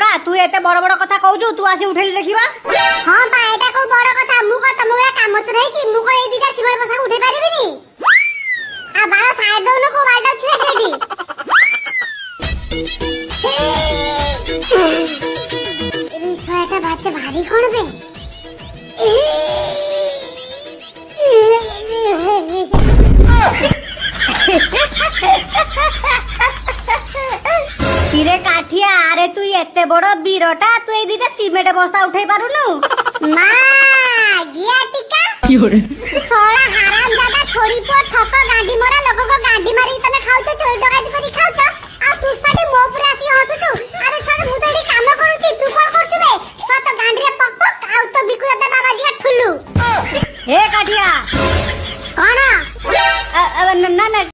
बा तू एते बड़ बड़ कथा कहू तू आसी उठेली देखिबा। हां बा एटा को बड़ कथा मु को तुम बेला काम तो रही छी मु को ए दिटा सिमर बसा उठे पारिबिनी आ बाला साइड दोनो को वाल्डा छुए छेडी ए सोएटा बात भारी कोन बे किरे काठिया अरे तू एते बड़ बीरटा तू ए दिटा सीमेंट बस्ता उठै पारुनु मां गिया टिका किओरे सोला हराम दादा छोरी पो ठक गाडी मरा लोग को गाडी मारी तने खाउ तो चोरी डकाती सरी खाउ तो आ तू साडे मो पुरा सी हसु तू अरे साडे मु तो एडी काम